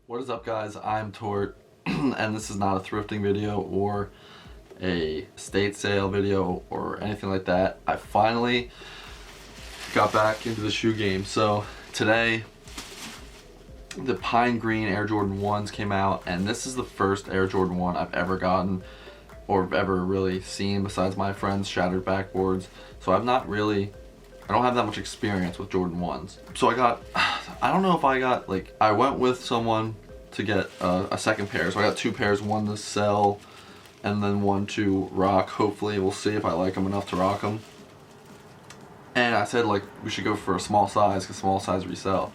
What is up, guys? I'm Tort and this is not a thrifting video or a estate sale video or anything like that. I finally got back into the shoe game. So today the Pine Green Air Jordan 1s came out, and this is the first Air Jordan 1 I've ever gotten or ever really seen besides my friend's shattered backboards. So I don't have that much experience with Jordan 1s. So I don't know if I went with someone to get a second pair. So I got two pairs, one to sell and then one to rock. Hopefully we'll see if I like them enough to rock them. And I said we should go for a small size because small size resell.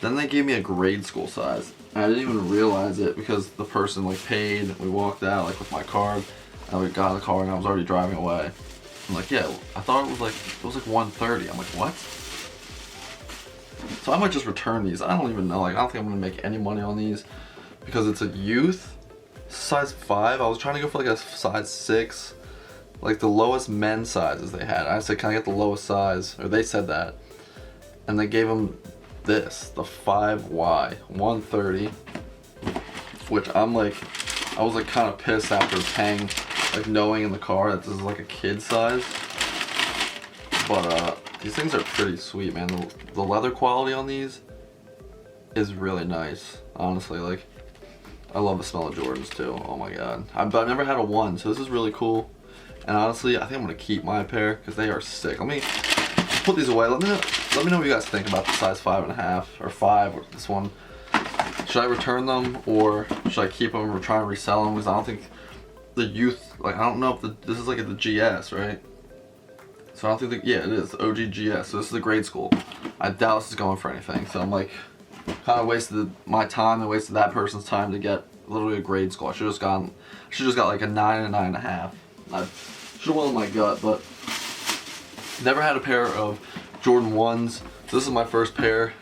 Then they gave me a grade school size. And I didn't even realize it because the person paid. We walked out with my card, and we got in the car and I was already driving away. I'm like, yeah, I thought it was 130. I'm like, what? So I might just return these. I don't even know. I don't think I'm gonna make any money on these because it's a youth size 5. I was trying to go for a size 6, the lowest men's sizes they had. I said, can I get the lowest size? Or they said that, and they gave them this, the 5Y 130, which I was kind of pissed after paying, knowing in the car that this is a kid size. But these things are pretty sweet, man. The leather quality on these is really nice, honestly. I love the smell of Jordans too. Oh my god. I've never had a 1, so this is really cool. And honestly, I think I'm gonna keep my pair because they are sick. Let me put these away. Let me know what you guys think about the size 5.5 or 5 or this one. Should I return them or should I keep them or try and resell them? Because I don't think the youth, I don't know if this is the GS, right? So I don't think yeah, it is the OG GS. So this is the grade school. I doubt this is going for anything. So I'm kind of wasted my time and wasted that person's time to get literally a grade school. I should have just got a 9 and a 9.5. I should have went with my gut, but never had a pair of Jordan 1s. So this is my first pair.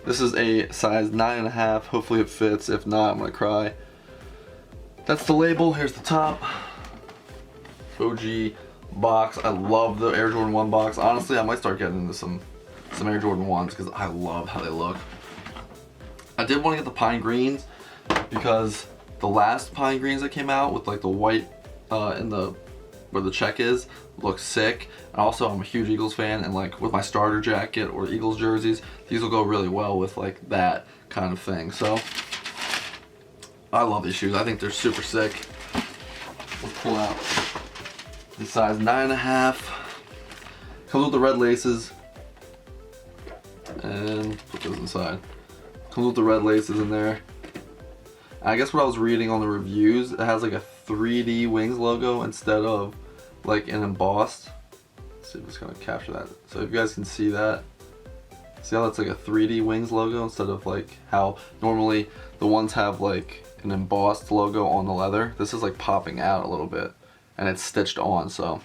This is a size 9.5. Hopefully it fits. If not, I'm gonna cry. That's the label. Here's the top. OG box. I love the Air Jordan 1 box. Honestly, I might start getting into some Air Jordan 1s because I love how they look. I did want to get the Pine Greens because the last Pine Greens that came out with the white in the where the check is looks sick. And also, I'm a huge Eagles fan, and with my starter jacket or Eagles jerseys, these will go really well with that kind of thing. So I love these shoes. I think they're super sick. Let's pull out the size 9.5. Comes with the red laces. And put those inside. Comes with the red laces in there. And I guess what I was reading on the reviews, it has a 3D Wings logo instead of an embossed. Let's see if it's gonna capture that. So if you guys can see that. See how that's a 3D Wings logo instead of how normally the ones have an embossed logo on the leather. This is popping out a little bit and it's stitched on. So,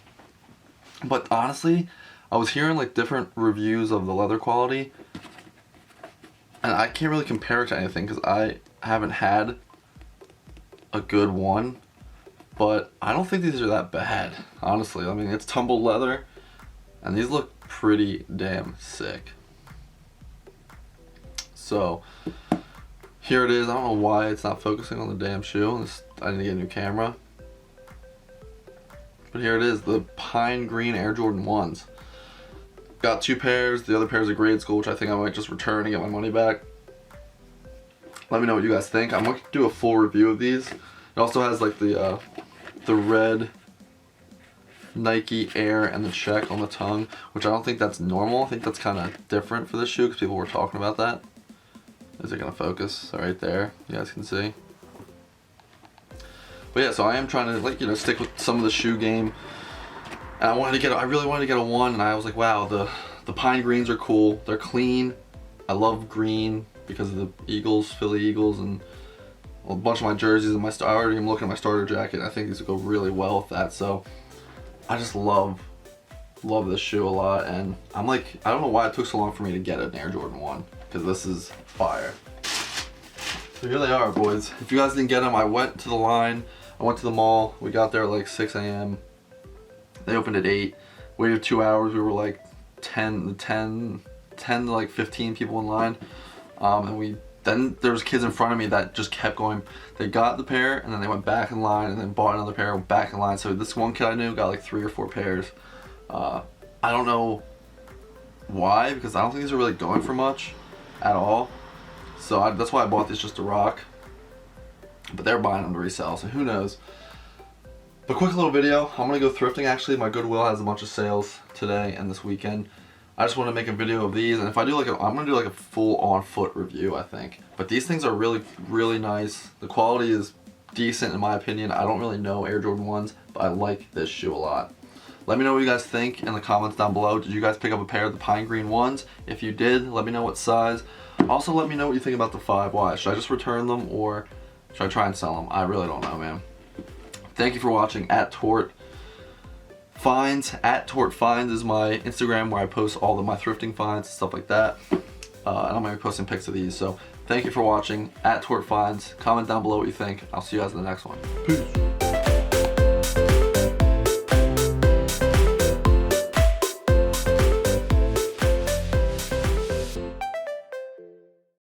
but honestly, I was hearing different reviews of the leather quality, and I can't really compare it to anything because I haven't had a good one. But I don't think these are that bad, honestly. I mean, it's tumbled leather, and these look pretty damn sick. So here it is. I don't know why it's not focusing on the damn shoe. I need to get a new camera. But here it is, the Pine Green Air Jordan 1s. Got two pairs. The other pair's a grade school, which I think I might just return and get my money back. Let me know what you guys think. I'm going to do a full review of these. It also has the red Nike Air and the check on the tongue, which I don't think that's normal. I think that's kind of different for this shoe because people were talking about that. Is it going to focus? So right there, you guys can see. But yeah, so I am trying to stick with some of the shoe game. And I really wanted to get a 1, and I was like, wow, the Pine Greens are cool. They're clean. I love green because of the Eagles, Philly Eagles, and a bunch of my jerseys and I already am looking at my starter jacket. I think these would go really well with that. So I just love this shoe a lot, and I don't know why it took so long for me to get an Air Jordan 1 because this is fire. So here they are, boys. If you guys didn't get them, I went to the line. I went to the mall. We got there at 6 a.m. They opened at 8. Waited 2 hours. We were 10 to 15 people in line. And we then there was kids in front of me that just kept going. They got the pair and then they went back in line and then bought another pair, back in line. So this one kid I knew got like 3 or 4 pairs. I don't know why, because I don't think these are really going for much at all. So that's why I bought these, just to rock. But they're buying them to resell, so who knows. But quick little video. I'm gonna go thrifting. Actually, my Goodwill has a bunch of sales today and this weekend. I just want to make a video of these, and if I do I'm gonna do like a full on foot review, I think. But these things are really, really nice. The quality is decent in my opinion. I don't really know Air Jordan 1s, but I like this shoe a lot. Let me know what you guys think in the comments down below. Did you guys pick up a pair of the pine green ones? If you did, let me know what size. Also, let me know what you think about the 5Y. Should I just return them or should I try and sell them? I really don't know, man. Thank you for watching. @Tort Finds. @Tort Finds is my Instagram where I post all of my thrifting finds and stuff like that. And I'm going to be posting pics of these. So thank you for watching. @Tort Finds. Comment down below what you think. I'll see you guys in the next one. Peace.